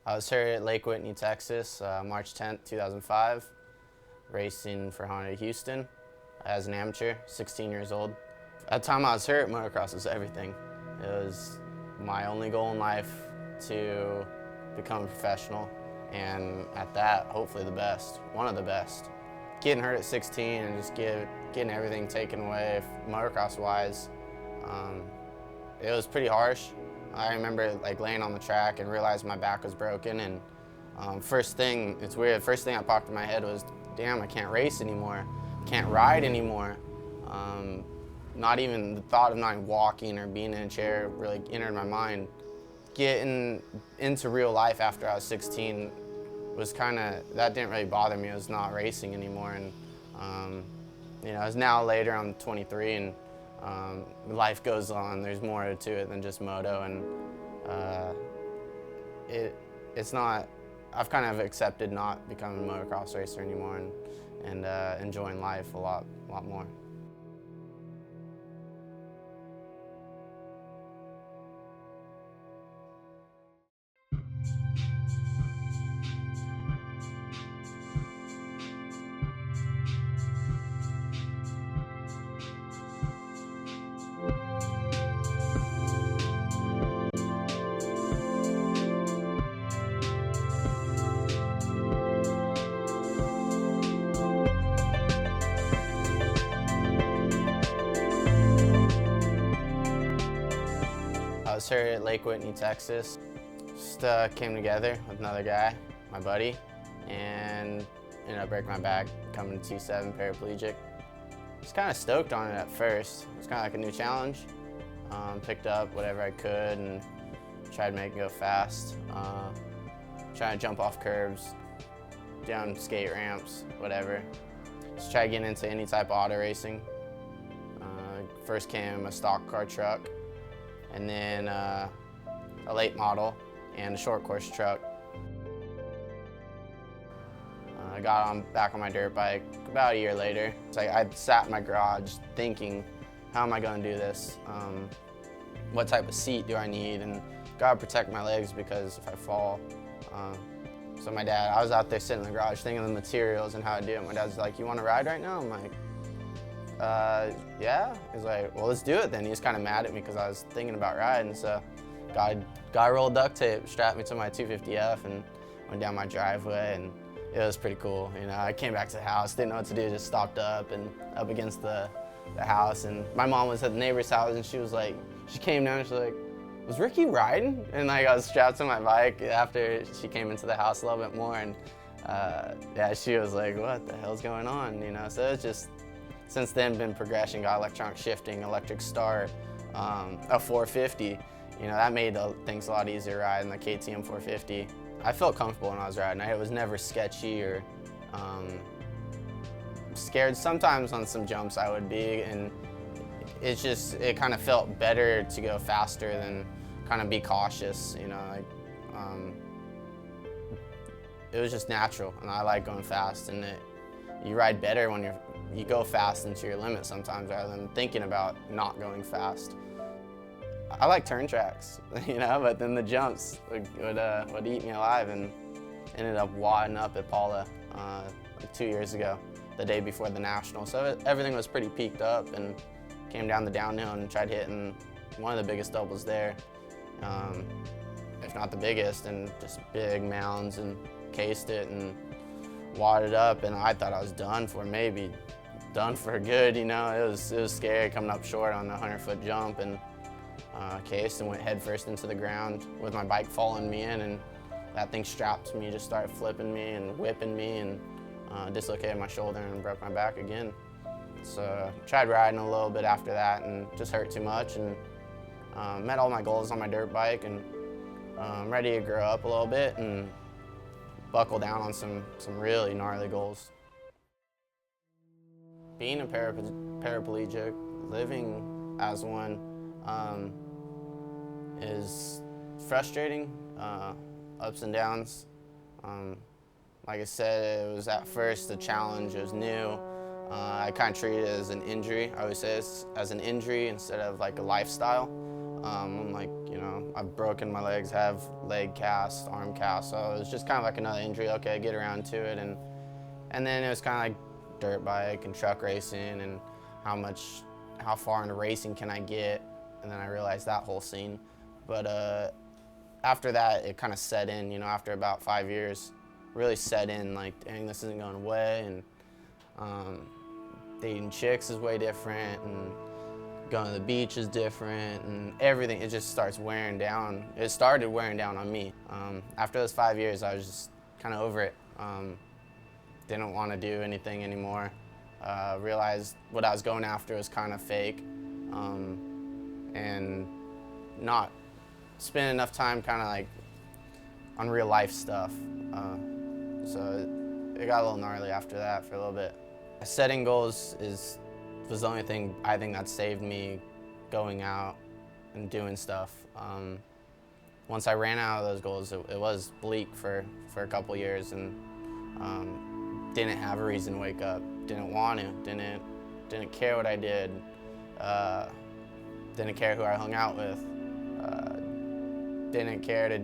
I was here at Lake Whitney, Texas, March 10th, 2005, racing for Honda Houston as an amateur, 16 years old. At the time I was hurt, motocross was everything. It was my only goal in life to become a professional, and at that, hopefully the best, one of the best. Getting hurt at 16 and just getting everything taken away motocross-wise, it was pretty harsh. I remember laying on the track and realizing my back was broken, and first thing that popped in my head was, damn, I can't race anymore, can't ride anymore. Not even the thought of not walking or being in a chair really entered my mind. Getting into real life after I was 16 was that didn't really bother me. It was not racing anymore, and as now later I'm 23 and life goes on. There's more to it than just moto, and it's not. I've kind of accepted not becoming a motocross racer anymore, and enjoying life a lot more. I was here at Lake Whitney, Texas. Just came together with another guy, my buddy, and ended up breaking my back, coming to T7 paraplegic. Was kind of stoked on it at first. It was kind of like a new challenge. Picked up whatever I could and tried to make it go fast. Trying to jump off curbs, down skate ramps, whatever. Just tried getting into any type of auto racing. First came a stock car truck, and then a late model and a short course truck. I got back on my dirt bike about a year later. I sat in my garage thinking, how am I going to do this? What type of seat do I need? And gotta protect my legs because if I fall. So my dad, I was out there sitting in the garage thinking of the materials and how to do it. My dad's like, you want to ride right now? I'm like, yeah. He's like, well, let's do it then. He was kind of mad at me because I was thinking about riding. So got a roll of duct tape, strapped me to my 250F and went down my driveway, and it was pretty cool. I came back to the house, didn't know what to do, just stopped up against the house. And my mom was at the neighbor's house, and she came down and she's like, was Ricky riding? And I was strapped to my bike after she came into the house a little bit more, and yeah, she was like, what the hell's going on? So it's just, since then, been progression, got electronic shifting, electric start, a 450. That made things a lot easier riding, the KTM 450. I felt comfortable when I was riding. It was never sketchy or scared. Sometimes on some jumps I would be, and it kind of felt better to go faster than kind of be cautious, it was just natural, and I like going fast, and you ride better when you go fast into your limit sometimes rather than thinking about not going fast. I like turn tracks, but then the jumps would eat me alive, and ended up wadding up at Paula 2 years ago, the day before the Nationals. So everything was pretty peaked up, and came down the downhill and tried hitting one of the biggest doubles there, if not the biggest, and just big mounds, and cased it and wadded up, and I thought I was done for good. It was scary coming up short on a 100-foot jump, and cased and went headfirst into the ground with my bike following me in, and that thing strapped me, just started flipping me and whipping me, and dislocated my shoulder and broke my back again. So tried riding a little bit after that and just hurt too much, and met all my goals on my dirt bike, and I'm ready to grow up a little bit and buckle down on some really gnarly goals. Being a paraplegic, living as one, is frustrating, ups and downs. Like I said, it was at first a challenge, it was new. I kind of treat it as an injury. I always say it's as an injury instead of like a lifestyle. I'm like, I've broken my legs, have leg cast, arm cast, so it was just kind of like another injury. Okay, get around to it, and then it was kind of like dirt bike and truck racing and how far into racing can I get, and then I realized that whole scene. But after that, it kind of set in, after about 5 years, really set in, like, dang, this isn't going away, and dating chicks is way different, and going to the beach is different, and everything, it just starts wearing down. It started wearing down on me. After those 5 years, I was just kind of over it. Didn't want to do anything anymore. Realized what I was going after was kind of fake, and not spend enough time kind of like on real life stuff. So it got a little gnarly after that for a little bit. Setting goals was the only thing I think that saved me going out and doing stuff. Once I ran out of those goals, it was bleak for a couple years, and didn't have a reason to wake up. Didn't want to. Didn't care what I did. Didn't care who I hung out with. Didn't care to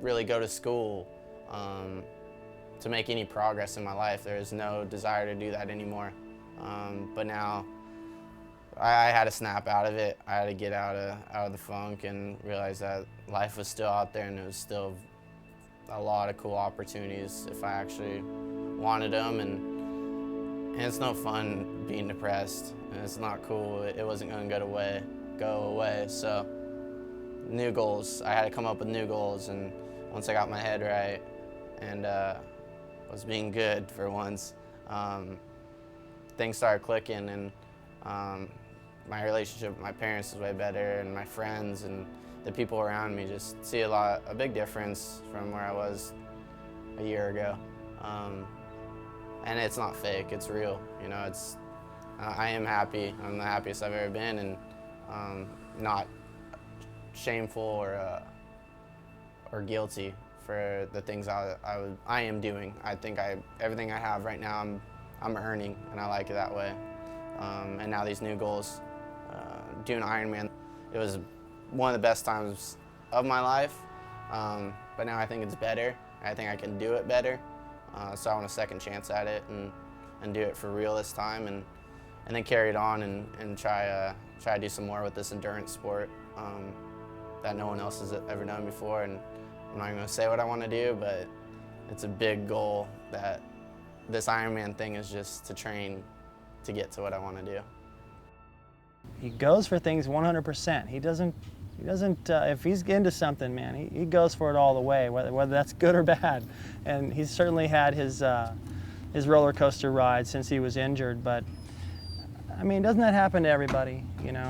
really go to school to make any progress in my life. There is no desire to do that anymore. But now I had to snap out of it. I had to get out of the funk and realize that life was still out there, and it was still a lot of cool opportunities if I actually wanted them. And it's no fun being depressed, and it's not cool. It wasn't going to go away. So new goals. I had to come up with new goals, and once I got my head right and was being good for once, things started clicking, and my relationship with my parents is way better, and my friends and the people around me just see a big difference from where I was a year ago. And it's not fake, it's real. I am happy. I'm the happiest I've ever been, and not shameful or guilty for the things I am doing. I think everything I have right now, I'm earning, and I like it that way. And now these new goals, doing Ironman, it was one of the best times of my life, but now I think it's better. I think I can do it better, so I want a second chance at it and do it for real this time, and then carry it on and try to do some more with this endurance sport that no one else has ever done before. And I'm not going to say what I want to do, but it's a big goal that this Ironman thing is just to train to get to what I want to do. He goes for things 100%. He doesn't. If he's into something, man, he goes for it all the way, whether that's good or bad. And he's certainly had his roller coaster ride since he was injured. But I mean, doesn't that happen to everybody?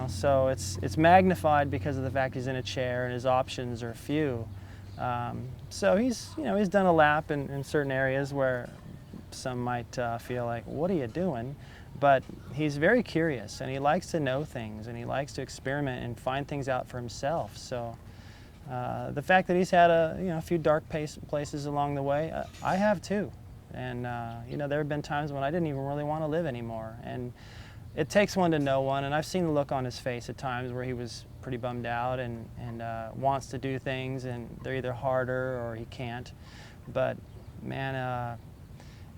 So it's magnified because of the fact he's in a chair and his options are few. So he's done a lap in certain areas where some might feel like, what are you doing? But he's very curious, and he likes to know things, and he likes to experiment and find things out for himself. So the fact that he's had a few dark places along the way, I have too. And there have been times when I didn't even really want to live anymore. And it takes one to know one, and I've seen the look on his face at times where he was pretty bummed out and wants to do things, and they're either harder or he can't. But man,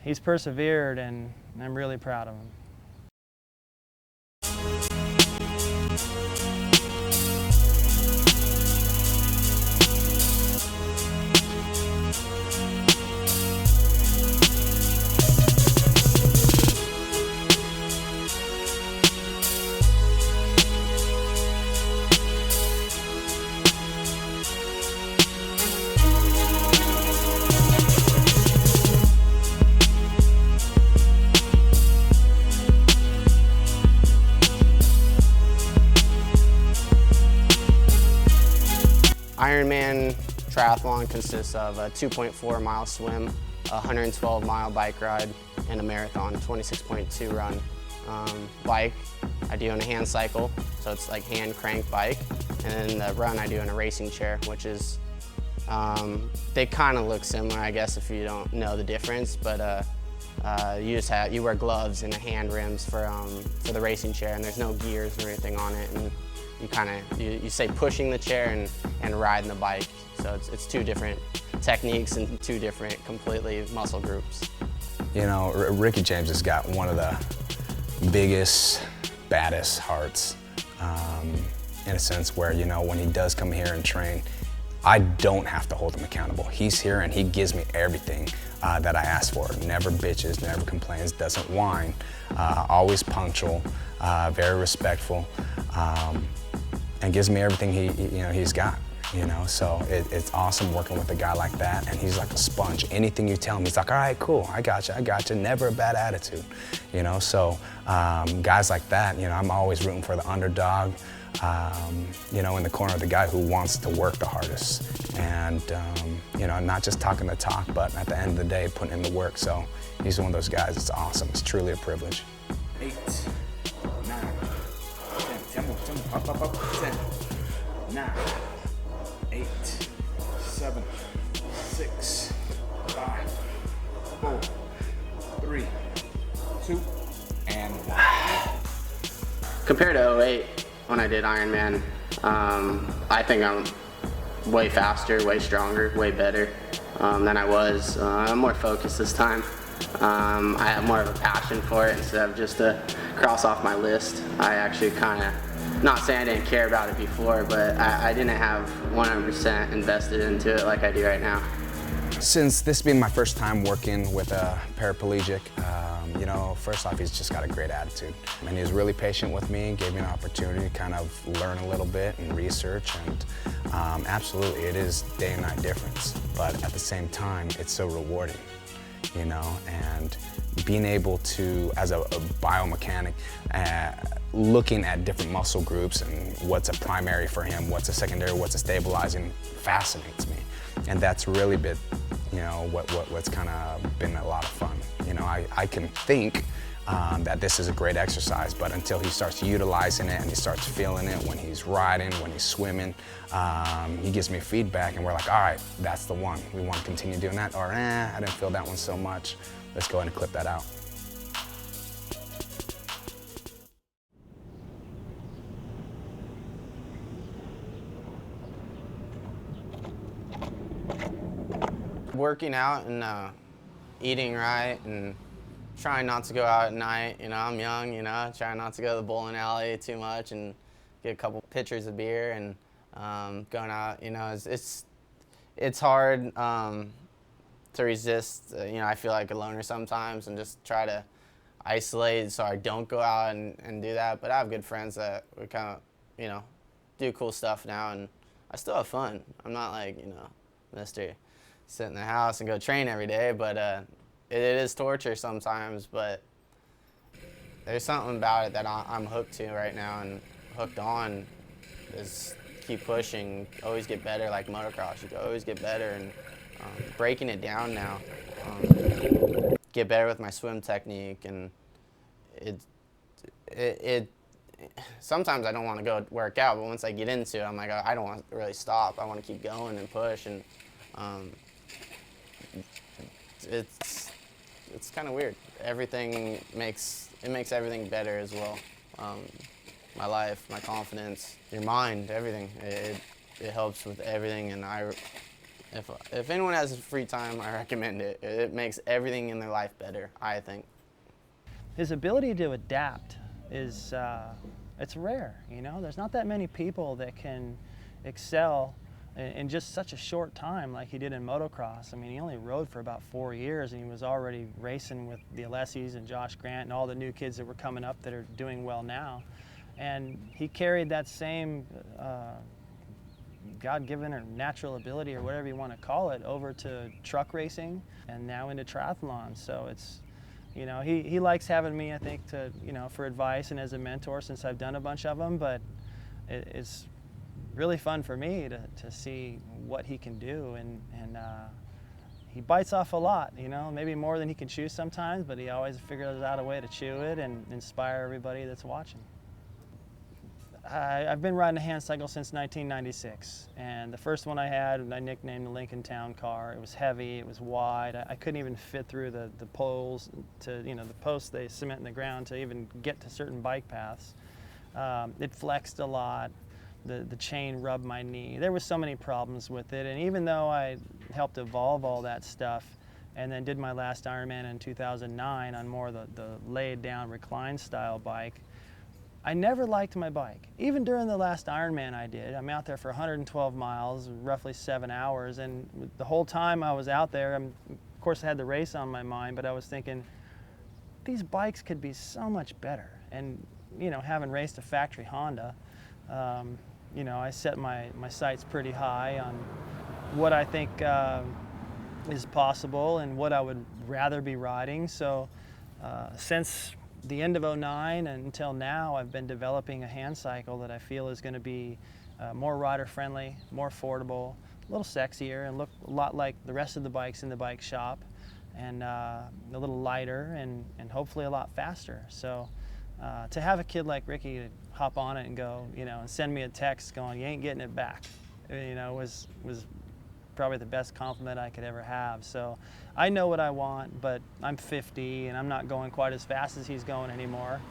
he's persevered, and I'm really proud of him. Ironman triathlon consists of a 2.4-mile swim, a 112-mile bike ride, and a marathon, 26.2 run. Bike, I do on a Handcycle, so it's like hand crank bike, and then the run I do in a racing chair, which is, they kind of look similar, I guess, if you don't know the difference, but you wear gloves and hand rims for the racing chair, and there's no gears or anything on it, and you say pushing the chair and riding the bike. So it's two different techniques and two different completely muscle groups. You know, Ricky James has got one of the biggest, baddest hearts, in a sense where, you know, when he does come here and train, I don't have to hold him accountable. He's here and he gives me everything that I ask for. Never bitches, never complains, doesn't whine, always punctual, very respectful, and gives me everything he's got. You know, so it's awesome working with a guy like that, and he's like a sponge. Anything you tell him, he's like, all right, cool, I got you, never a bad attitude. You know, so guys like that, you know, I'm always rooting for the underdog, you know, in the corner of the guy who wants to work the hardest. And, you know, not just talking the talk, but at the end of the day, putting in the work. So he's one of those guys, it's awesome, it's truly a privilege. 8, 9, 10, 10 more, up, 10, 9, 8, 7, 6, 5, 4, 3, 2, and 1. Compared to '08, when I did Ironman, I think I'm way faster, way stronger, way better than I was. I'm more focused this time. I have more of a passion for it instead of just a cross off my list. I actually kind of, not saying I didn't care about it before, but I didn't have 100% invested into it like I do right now. Since this being my first time working with a paraplegic, you know, first off, he's just got a great attitude. And he was really patient with me, gave me an opportunity to kind of learn a little bit and research, and absolutely, it is day and night difference. But at the same time, it's so rewarding, you know, and being able to, as a biomechanic, looking at different muscle groups and what's a primary for him, what's a secondary, what's a stabilizing, fascinates me. And that's really been, you know, what's kind of been a lot of fun. You know, I can think that this is a great exercise, but until he starts utilizing it and he starts feeling it when he's riding, when he's swimming, he gives me feedback and we're like, all right, that's the one. We want to continue doing that, or I didn't feel that one so much. Let's go ahead and clip that out. Working out and eating right and trying not to go out at night. You know, I'm young, you know, trying not to go to the bowling alley too much and get a couple pitchers of beer and going out, you know, it's hard to resist. You know, I feel like a loner sometimes and just try to isolate so I don't go out and do that. But I have good friends that we kind of, you know, do cool stuff now, and I still have fun. I'm not like, you know, Mr. Sit in the house and go train every day, but it is torture sometimes. But there's something about it that I'm hooked to right now, and hooked on is keep pushing, always get better. Like motocross, you can always get better, and breaking it down now, get better with my swim technique, and it sometimes I don't want to go work out, but once I get into it, I'm like, I don't want to really stop. I want to keep going and push, and it's kind of weird. Everything makes everything better as well. My life, my confidence, your mind, everything. It helps with everything, and if anyone has free time, I recommend it. It makes everything in their life better, I think. His ability to adapt is it's rare. You know, there's not that many people that can excel in just such a short time like he did in motocross. I mean, he only rode for about 4 years, and he was already racing with the Alessis and Josh Grant and all the new kids that were coming up that are doing well now. And he carried that same God-given or natural ability, or whatever you want to call it, over to truck racing and now into triathlon. So it's, you know, he likes having me, I think, to, you know, for advice and as a mentor, since I've done a bunch of them. But it's really fun for me to see what he can do, and he bites off a lot, you know, maybe more than he can chew sometimes, but he always figures out a way to chew it and inspire everybody that's watching. I've been riding a Handcycle since 1996, and the first one I had, I nicknamed the Lincoln Town Car. It was heavy, it was wide. I couldn't even fit through the poles to, you know, the posts they cement in the ground to even get to certain bike paths. It flexed a lot. the chain rubbed my knee. There were so many problems with it, and even though I helped evolve all that stuff and then did my last Ironman in 2009 on more the laid down recline style bike, I never liked my bike. Even during the last Ironman I did, I'm out there for 112 miles, roughly 7 hours, and the whole time I was out there, of course I had the race on my mind, but I was thinking, these bikes could be so much better. And you know, having raced a factory Honda, you know, I set my sights pretty high on what I think is possible and what I would rather be riding. So since the end of '09 until now, I've been developing a Handcycle that I feel is going to be more rider friendly, more affordable, a little sexier, and look a lot like the rest of the bikes in the bike shop, and a little lighter and hopefully a lot faster. So to have a kid like Ricky to hop on it and go, you know, and send me a text going, "You ain't getting it back," you know, was probably the best compliment I could ever have. So I know what I want, but I'm 50 and I'm not going quite as fast as he's going anymore.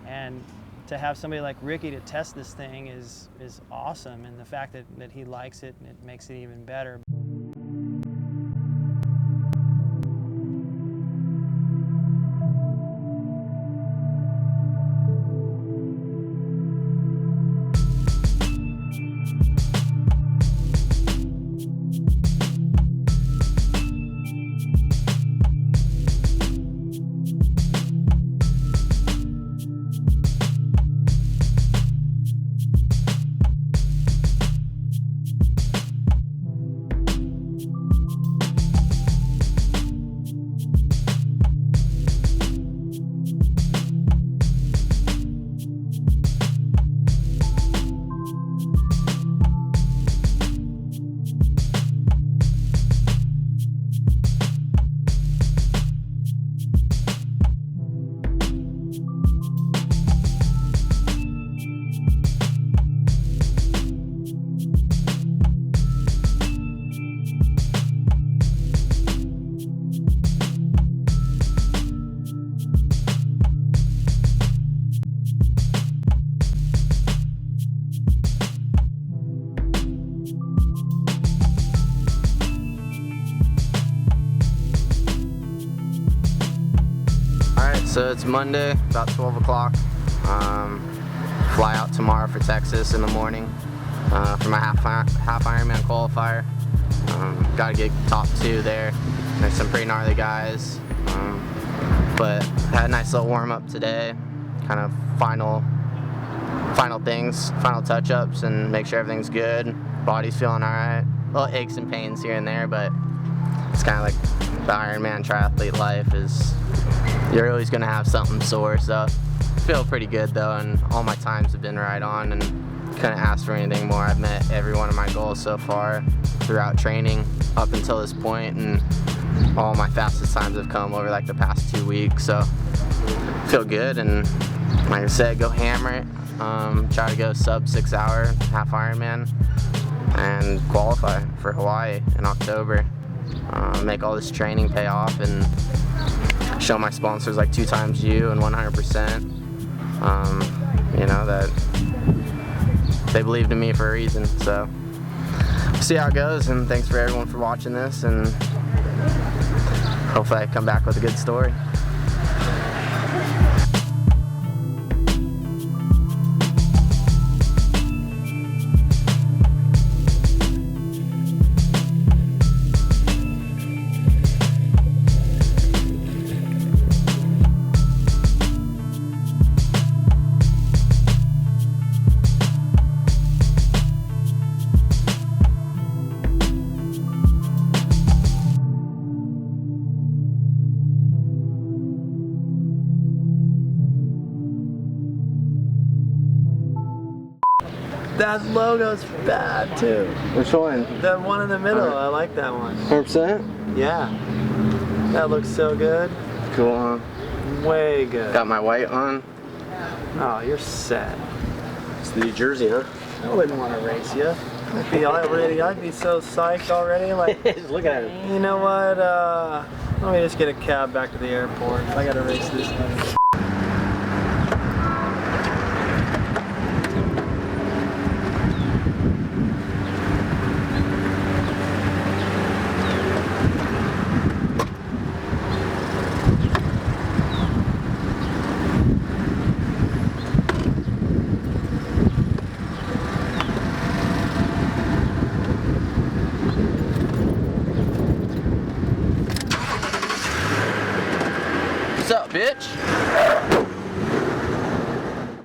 And to have somebody like Ricky to test this thing is awesome. And the fact that he likes it, it makes it even better. So it's Monday, about 12 o'clock. Fly out tomorrow for Texas in the morning for my half Ironman qualifier. Got to get top 2 there. There's some pretty gnarly guys, but had a nice little warm up today. Kind of final things, final touch-ups, and make sure everything's good. Body's feeling all right. Little aches and pains here and there, but it's kind of like the Ironman triathlete life is. You're always going to have something sore, so I feel pretty good though, and all my times have been right on and couldn't ask for anything more. I've met every one of my goals so far throughout training up until this point, and all my fastest times have come over like the past 2 weeks, so I feel good. And like I said, go hammer it, try to go sub 6 hour half Ironman and qualify for Hawaii in October. Make all this training pay off and show my sponsors like 2XU and 100%, you know, that they believed in me for a reason. So we'll see how it goes, and thanks for everyone for watching this, and hopefully I come back with a good story. That logo's bad too. Which one? That one in the middle, I like that one. 100%? Yeah. That looks so good. Cool, huh? Way good. Got my white on. Oh, you're set. It's the New Jersey, huh? I wouldn't want to race you. I'd be so psyched already. Like, Just look at it. You know what? Let me just get a cab back to the airport. I gotta race this thing. bitch.